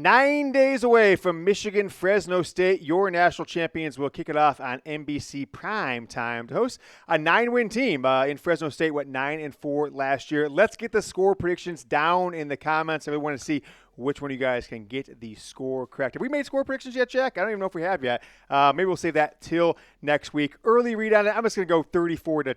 9 days away from Michigan, Fresno State. Your national champions will kick it off on NBC prime time to host a 9-win team in Fresno State. Went 9-4 last year. Let's get the score predictions down in the comments. I really want to see which one of you guys can get the score correct. Have we made score predictions yet, Jack? I don't even know if we have yet. Maybe we'll save that till next week. Early read on it. I'm just going to go 34-13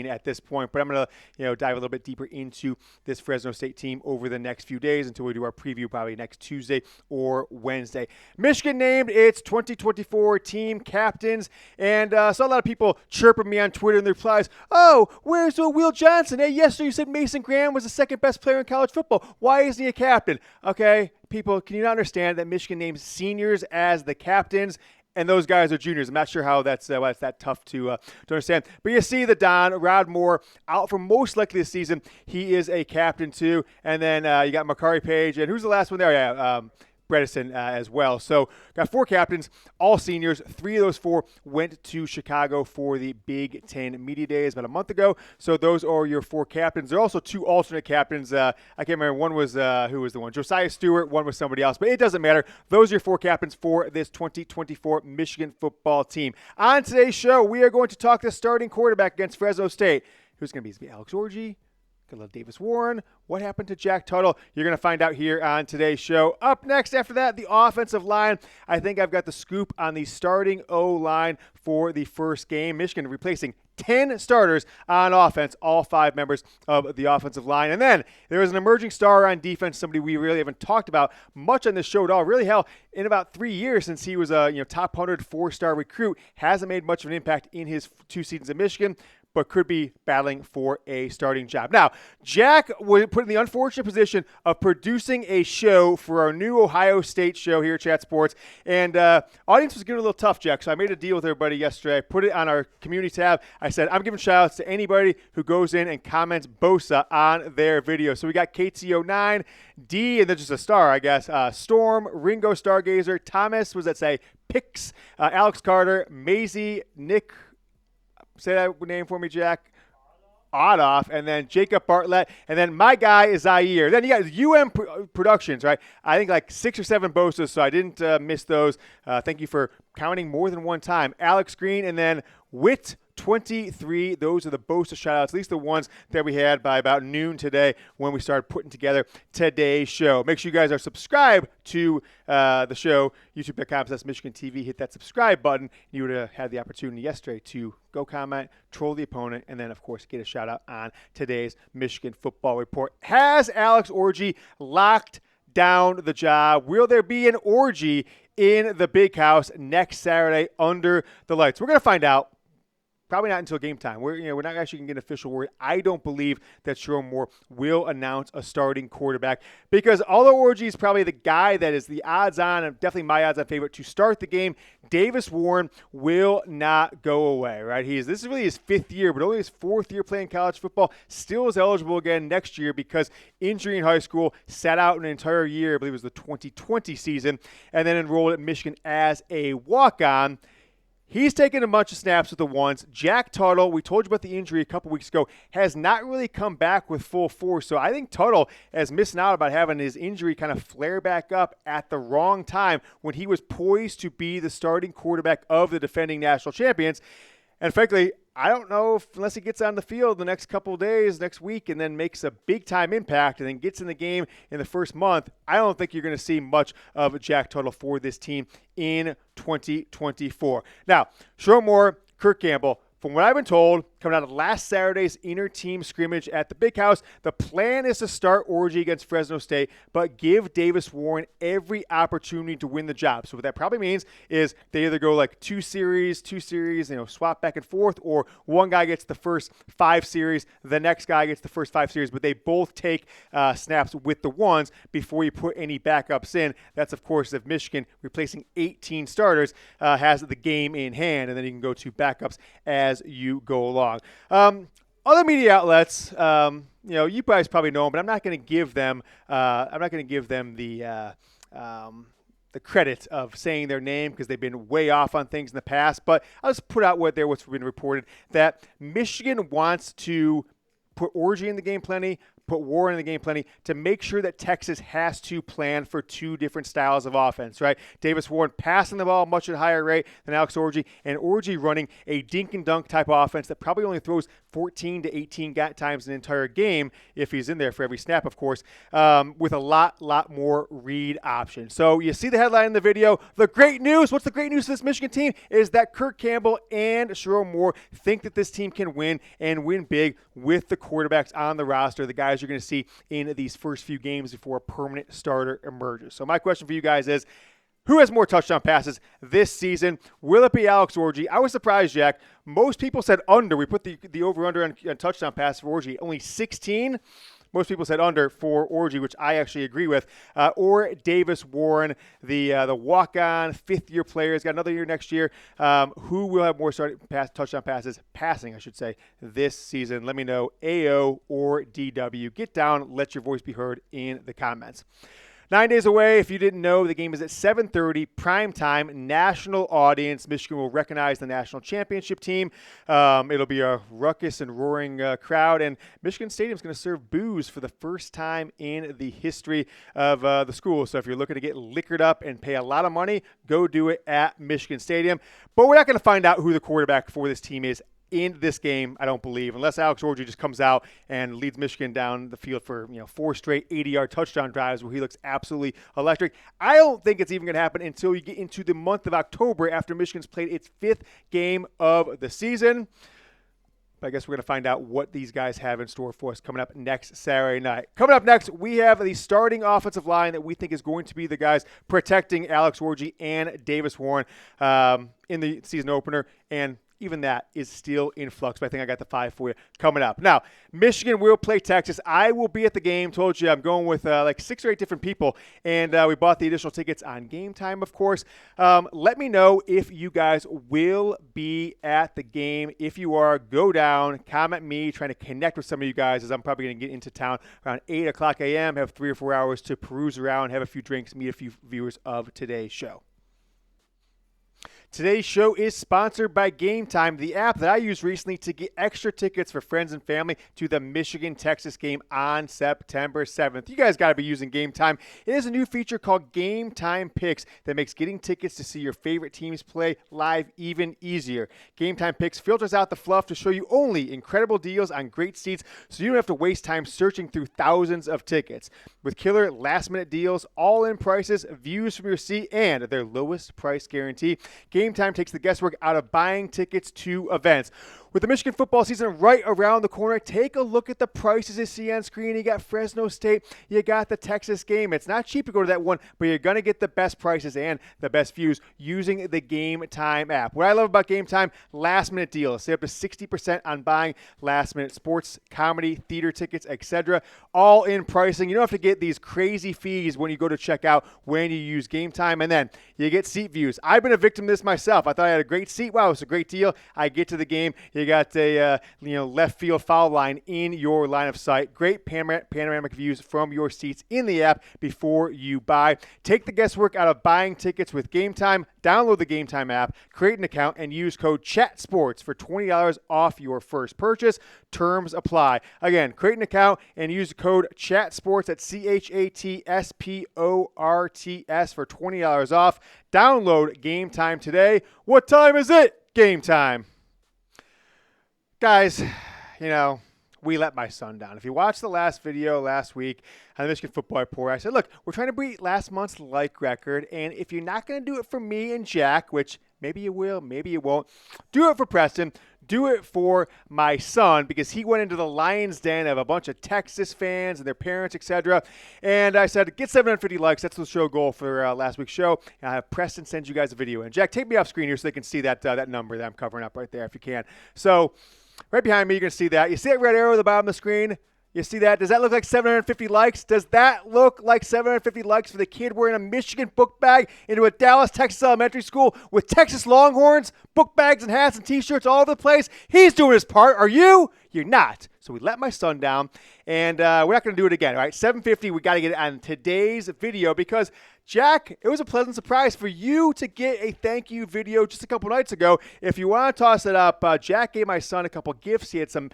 at this point, but I'm going to dive a little bit deeper into this Fresno State team over the next few days until we do our preview probably next Tuesday or Wednesday. Michigan named its 2024 team captains, and saw a lot of people chirping me on Twitter in the replies, "Oh, where's Will Johnson? Hey, yesterday you said Mason Graham was the second best player in college football. Why isn't he a captain?" Okay, people, can you not understand that Michigan names seniors as the captains? And those guys are juniors. I'm not sure how that's why it's that tough to understand. But you see the Don, Rod Moore, out for most likely this season. He is a captain too. And then you got Makari Page. And who's the last one there? Yeah, Bredesen as well. So got 4 captains, all seniors. 3 of those 4 went to Chicago for the Big Ten Media Days about a month ago. So those are your 4 captains. There are also 2 alternate captains. I can't remember. One was, who was the one? Josiah Stewart. One was somebody else. But it doesn't matter. Those are your 4 captains for this 2024 Michigan football team. On today's show, we are going to talk the starting quarterback against Fresno State. Who's going to be? Is it Alex Orji? A little Davis Warren. What happened to Jack Tuttle? You're going to find out here on today's show. Up next after that, the offensive line. I think I've got the scoop on the starting O-line for the first game. Michigan replacing 10 starters on offense, all 5 members of the offensive line. And then there was an emerging star on defense, somebody we really haven't talked about much on this show at all. Really, hell, in about 3 years since he was a top 100 4-star recruit, hasn't made much of an impact in his 2 seasons at Michigan, but could be battling for a starting job. Now, Jack was put in the unfortunate position of producing a show for our new Ohio State show here at Chat Sports, and audience was getting a little tough, Jack, so I made a deal with everybody yesterday. I put it on our community tab. I said, I'm giving shout-outs to anybody who goes in and comments Bosa on their video. So we got KT09, D, and then just a star, I guess, Storm, Ringo Stargazer, Thomas, was that say, Pix, Alex Carter, Maisie, Nick, say that name for me, Jack. Odoff, and then Jacob Bartlett, and then my guy is Zaire. Then you got UM Productions, right? I think like 6 or 7 Bosas, so I didn't miss those. Thank you for counting more than one time. Alex Green, and then Wit 23. Those are the Bosa shout-outs, at least the ones that we had by about noon today when we started putting together today's show. Make sure you guys are subscribed to the show, youtube.com/Michigan TV. Hit that subscribe button. You would have had the opportunity yesterday to go comment, troll the opponent, and then, of course, get a shout-out on today's Michigan Football Report. Has Alex Orji locked down the job? Will there be an orgy in the Big House next Saturday under the lights? We're going to find out. Probably not until game time. We're not actually going to get an official word. I don't believe that Sherrone Moore will announce a starting quarterback because although Orji is probably the guy that is the odds-on and definitely my odds-on favorite to start the game, Davis Warren will not go away. Right? This is really his 5th year, but only his 4th year playing college football. Still is eligible again next year because injury in high school, sat out an entire year. I believe it was the 2020 season, and then enrolled at Michigan as a walk-on. He's taken a bunch of snaps with the ones. Jack Tuttle, we told you about the injury a couple weeks ago, has not really come back with full force. So I think Tuttle is missing out about having his injury kind of flare back up at the wrong time when he was poised to be the starting quarterback of the defending national champions. And frankly, I don't know unless he gets on the field the next couple of days, next week, and then makes a big-time impact and then gets in the game in the first month, I don't think you're going to see much of Jack Tuttle for this team in 2024. Now, Sherrone Moore, Kirk Campbell, from what I've been told, coming out of last Saturday's inter-team scrimmage at the Big House, the plan is to start Orji against Fresno State, but give Davis Warren every opportunity to win the job. So what that probably means is they either go like two series, swap back and forth, or one guy gets the first 5 series, the next guy gets the first 5 series, but they both take snaps with the ones before you put any backups in. That's, of course, if Michigan, replacing 18 starters, has the game in hand, and then you can go to backups as you go along. Other media outlets, you guys probably know them, but I'm not going to give them. The credit of saying their name because they've been way off on things in the past. But I'll just put out what's been reported that Michigan wants to put Orji in the game plenty, put Warren in the game plenty to make sure that Texas has to plan for two different styles of offense, right? Davis Warren passing the ball much at a higher rate than Alex Orji, and Orji running a dink and dunk type of offense that probably only throws 14 to 18 times an entire game if he's in there for every snap, of course, with a lot more read options. So you see the headline in the video. The great news, what's the great news for this Michigan team, is that Kirk Campbell and Sherrone Moore think that this team can win and win big with the quarterbacks on the roster, the guys you're going to see in these first few games before a permanent starter emerges. So my question for you guys is, who has more touchdown passes this season? Will it be Alex Orji? I was surprised, Jack. Most people said under. We put the over-under on touchdown passes for Orji. Only 16. Most people said under for Orji, which I actually agree with. Or Davis Warren, the walk-on fifth-year player. He's got another year next year. Who will have more touchdown passes, passing, I should say, this season? Let me know, AO or DW. Get down. Let your voice be heard in the comments. 9 days away. If you didn't know, the game is at 7:30, primetime, national audience. Michigan will recognize the national championship team. It'll be a ruckus and roaring crowd, and Michigan Stadium is going to serve booze for the first time in the history of the school. So if you're looking to get liquored up and pay a lot of money, go do it at Michigan Stadium. But we're not going to find out who the quarterback for this team is in this game, I don't believe, unless Alex Orji just comes out and leads Michigan down the field for 4 straight 80-yard touchdown drives where he looks absolutely electric. I don't think it's even going to happen until you get into the month of October after Michigan's played its 5th game of the season. But I guess we're going to find out what these guys have in store for us coming up next Saturday night. Coming up next, we have the starting offensive line that we think is going to be the guys protecting Alex Orji and Davis Warren in the season opener, and even that is still in flux, but I think I got the 5 for you coming up. Now, Michigan will play Texas. I will be at the game. Told you I'm going with like 6 or 8 different people, and we bought the additional tickets on Game Time, of course. Let me know if you guys will be at the game. If you are, go down, comment me, trying to connect with some of you guys, as I'm probably going to get into town around 8 o'clock a.m., have 3 or 4 hours to peruse around, have a few drinks, meet a few viewers of today's show. Today's show is sponsored by Game Time, the app that I used recently to get extra tickets for friends and family to the Michigan-Texas game on September 7th. You guys got to be using Game Time. It is a new feature called Game Time Picks that makes getting tickets to see your favorite teams play live even easier. Game Time Picks filters out the fluff to show you only incredible deals on great seats, so you don't have to waste time searching through thousands of tickets. With killer last-minute deals, all-in prices, views from your seat, and their lowest price guarantee, Game Time takes the guesswork out of buying tickets to events. With the Michigan football season right around the corner, take a look at the prices you see on screen. You got Fresno State, you got the Texas game. It's not cheap to go to that one, but you're going to get the best prices and the best views using the Game Time app. What I love about Game Time, last-minute deals. Save up to 60% on buying last-minute sports, comedy, theater tickets, etc. All in pricing. You don't have to get these crazy fees when you go to check out when you use Game Time, and then you get seat views. I've been a victim of this myself. I thought I had a great seat. Wow, it's a great deal. I get to the game. You got a left field foul line in your line of sight. Great panoramic views from your seats in the app before you buy. Take the guesswork out of buying tickets with Game Time. Download the Game Time app, create an account, and use code CHATSPORTS for $20 off your first purchase. Terms apply. Again, create an account and use the code CHATSPORTS at CHATSPORTS for $20 off. Download Game Time today. What time is it? Game time. Guys, we let my son down. If you watched the last video last week on the Michigan Football Report, I said, look, we're trying to beat last month's like record, and if you're not going to do it for me and Jack, which maybe you will, maybe you won't, do it for Preston. Do it for my son, because he went into the lion's den of a bunch of Texas fans and their parents, etc. And I said, get 750 likes. That's the show goal for last week's show. And I have Preston send you guys a video. And Jack, take me off screen here so they can see that number that I'm covering up right there if you can. So right behind me, you're going to see that. You see that red arrow at the bottom of the screen? You see that? Does that look like 750 likes? Does that look like 750 likes for the kid wearing a Michigan book bag into a Dallas, Texas elementary school with Texas Longhorns, book bags and hats and T-shirts all over the place? He's doing his part. Are you? You're not. So we let my son down, and we're not going to do it again, all right? 750, we got to get it on today's video, because Jack, it was a pleasant surprise for you to get a thank you video just a couple nights ago. If you want to toss it up, Jack gave my son a couple gifts. He had some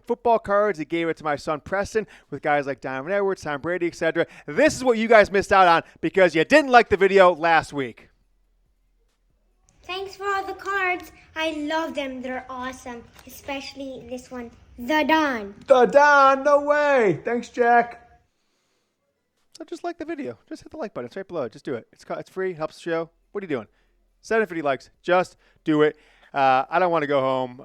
football cards. He gave it to my son Preston with guys like Donovan Edwards, Tom Brady, etc. This is what you guys missed out on because you didn't like the video last week. Thanks for all the cards. I love them. They're awesome. Especially this one, The Don. The Don, no way. Thanks, Jack. So just like the video. Just hit the like button. It's right below. Just do it. It's free. Helps the show. What are you doing? 750 likes. Just do it. I don't want to go home.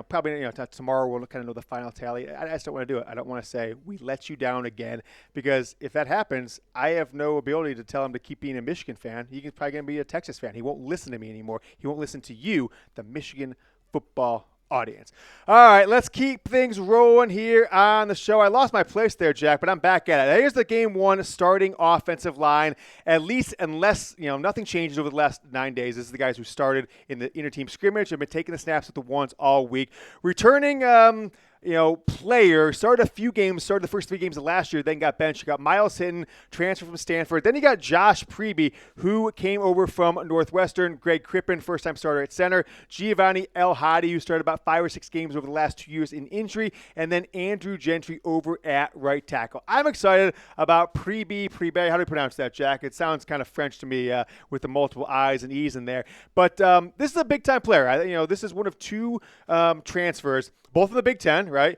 Probably tomorrow we'll kind of know the final tally. I just don't want to do it. I don't want to say we let you down again because if that happens, I have no ability to tell him to keep being a Michigan fan. He's probably going to be a Texas fan. He won't listen to me anymore. He won't listen to you, the Michigan football audience. All right, let's keep things rolling here on the show. I lost my place there, Jack, but I'm back at it. Here's the game one starting offensive line. At least unless, nothing changes over the last 9 days. This is the guys who started in the inter-team scrimmage, have been taking the snaps with the ones all week. Returning player, started the first 3 games of last year, then got benched. You got Myles Hinton, transfer from Stanford. Then you got Josh Priebe, who came over from Northwestern. Greg Crippen, first-time starter at center. Giovanni El-Hadi, who started about 5 or 6 games over the last 2 years in injury. And then Andrew Gentry over at right tackle. I'm excited about Priebe. How do you pronounce that, Jack? It sounds kind of French to me with the multiple I's and E's in there. But this is a big-time player. This is one of 2 transfers, both in the Big Ten, right?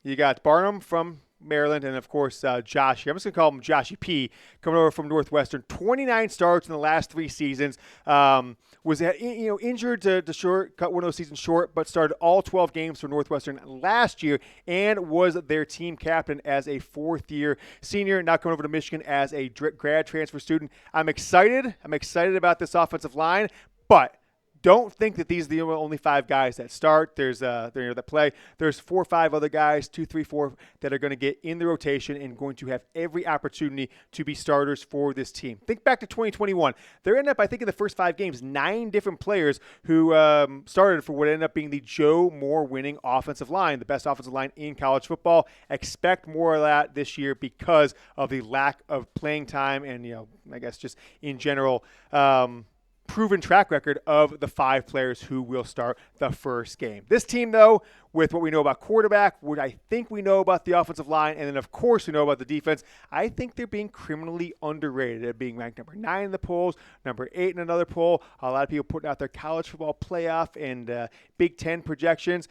You got Barnum from Maryland, and of course Josh. I'm just gonna call him Joshy P. Coming over from Northwestern. 29 starts in the last 3 seasons. Was injured to cut one of those seasons short, but started all 12 games for Northwestern last year and was their team captain as a 4th-year senior. Now coming over to Michigan as a grad transfer student. I'm excited. I'm excited about this offensive line, but don't think that these are the only 5 guys that start. There's that play. There's 4 or 5 other guys, 2, 3, 4 that are going to get in the rotation and going to have every opportunity to be starters for this team. Think back to 2021. There ended up, I think, in the first 5 games, 9 different players who started for what ended up being the Joe Moore winning offensive line, the best offensive line in college football. Expect more of that this year because of the lack of playing time and I guess just in general. Proven track record of the 5 players who will start the first game. This team, though, with what we know about quarterback, what I think we know about the offensive line, and then, of course, we know about the defense, I think they're being criminally underrated. They're being ranked number 9 in the polls, number 8 in another poll. A lot of people putting out their college football playoff and Big Ten projections.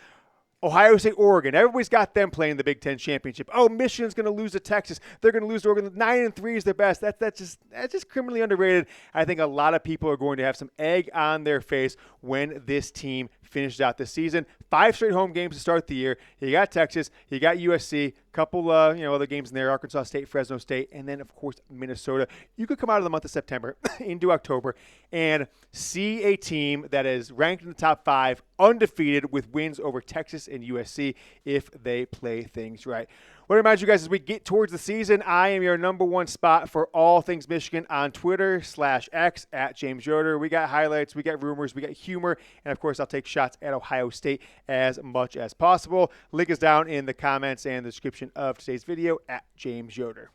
Ohio State, Oregon. Everybody's got them playing the Big Ten championship. Oh, Michigan's going to lose to Texas. They're going to lose to Oregon. 9-3 is their best. That's just criminally underrated. I think a lot of people are going to have some egg on their face when this team finishes out the season. 5 straight home games to start the year. You got Texas. You got USC. Couple other games in there, Arkansas State, Fresno State, and then, of course, Minnesota. You could come out of the month of September into October and see a team that is ranked in the top 5, undefeated with wins over Texas and USC if they play things right. I want to remind you guys as we get towards the season, I am your number 1 spot for all things Michigan on Twitter/X at James Yoder. We got highlights, we got rumors, we got humor, and of course I'll take shots at Ohio State as much as possible. Link is down in the comments and the description of today's video at James Yoder.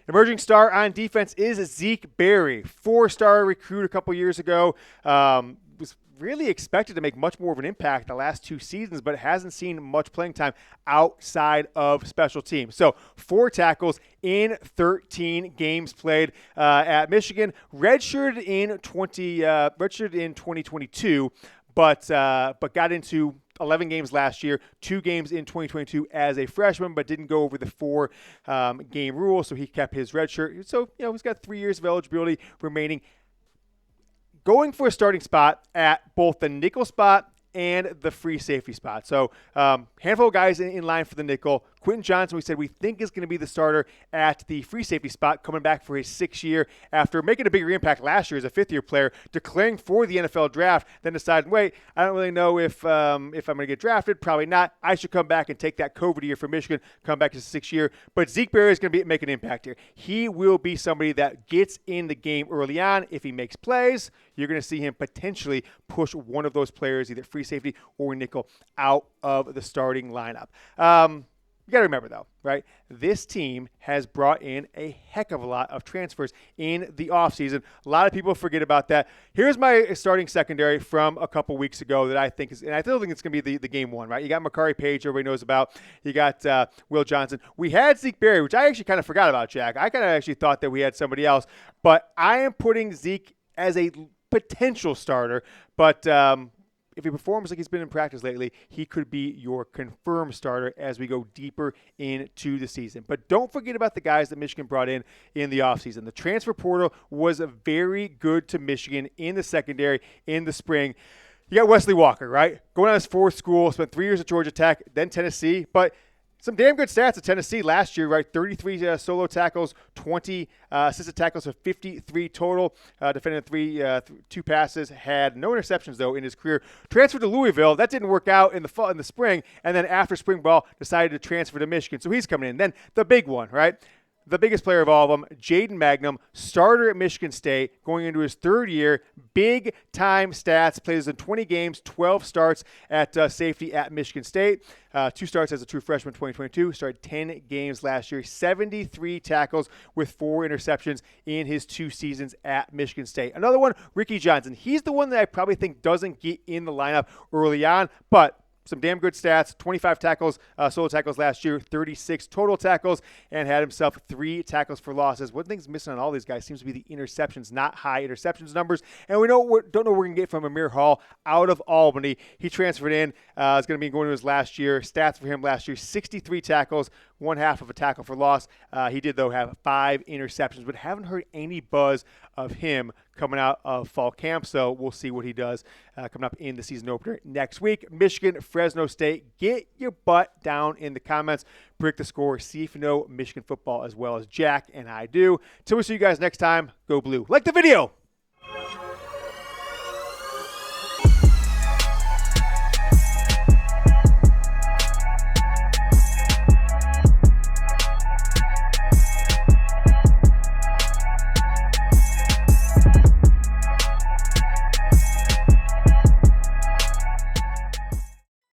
Emerging star on defense is Zeke Berry, 4-star recruit a couple years ago. Was really expected to make much more of an impact the last 2 seasons, but hasn't seen much playing time outside of special teams. So 4 tackles in 13 games played at Michigan. Redshirted in 2022, but got into 11 games last year, 2 games in 2022 as a freshman, but didn't go over the 4-game rule, so he kept his red shirt. So, he's got 3 years of eligibility remaining. Going for a starting spot at both the nickel spot and the free safety spot. So handful of guys in line for the nickel. Quentin Johnson, we said we think is going to be the starter at the free safety spot, coming back for his 6th year after making a bigger impact last year as a 5th-year player, declaring for the NFL draft, then deciding, wait, I don't really know if I'm going to get drafted. Probably not. I should come back and take that COVID year for Michigan, come back to 6th year. But Zeke Berry is going to make an impact here. He will be somebody that gets in the game early on. If he makes plays, you're going to see him potentially push one of those players, either free safety or nickel, out of the starting lineup. You got to remember, though, right? This team has brought in a heck of a lot of transfers in the offseason. A lot of people forget about that. Here's my starting secondary from a couple weeks ago that I think is, and I still think it's going to be the game one, right? You got Makari Page, everybody knows about. You got Will Johnson. We had Zeke Berry, which I actually kind of forgot about, Jack. I kind of actually thought that we had somebody else, but I am putting Zeke as a potential starter, but if he performs like he's been in practice lately, he could be your confirmed starter as we go deeper into the season. But don't forget about the guys that Michigan brought in the offseason. The transfer portal was very good to Michigan in the secondary in the spring. You got Wesley Walker, right? Going on his fourth school, spent 3 years at Georgia Tech, then Tennessee, but some damn good stats at Tennessee last year, right? 33 solo tackles, 20 assisted tackles for 53 total. Defended two passes, had no interceptions, though, in his career. Transferred to Louisville. That didn't work out in the spring, and then after spring ball, decided to transfer to Michigan. So he's coming in. Then the big one, right? The biggest player of all of them, Jaden Magnum, starter at Michigan State, going into his third year, big-time stats, plays in 20 games, 12 starts at safety at Michigan State, 2 starts as a true freshman 2022, started 10 games last year, 73 tackles with 4 interceptions in his 2 seasons at Michigan State. Another one, Ricky Johnson. He's the one that I probably think doesn't get in the lineup early on, but some damn good stats, 25 tackles, solo tackles last year, 36 total tackles, and had himself 3 tackles for losses. One thing's missing on all these guys seems to be the interceptions, not high interceptions numbers. And we don't know what we're going to get from Amir Hall out of Albany. He transferred in, is going to be going to his last year. Stats for him last year, 63 tackles, 1/2 of a tackle for loss. He did, though, have 5 interceptions, but haven't heard any buzz of him coming out of fall camp, so we'll see what he does coming up in the season opener next week. Michigan, Fresno State, get your butt down in the comments, predict the score, see if you know Michigan football as well as Jack and I do. Till we see you guys next time, go blue. Like the video!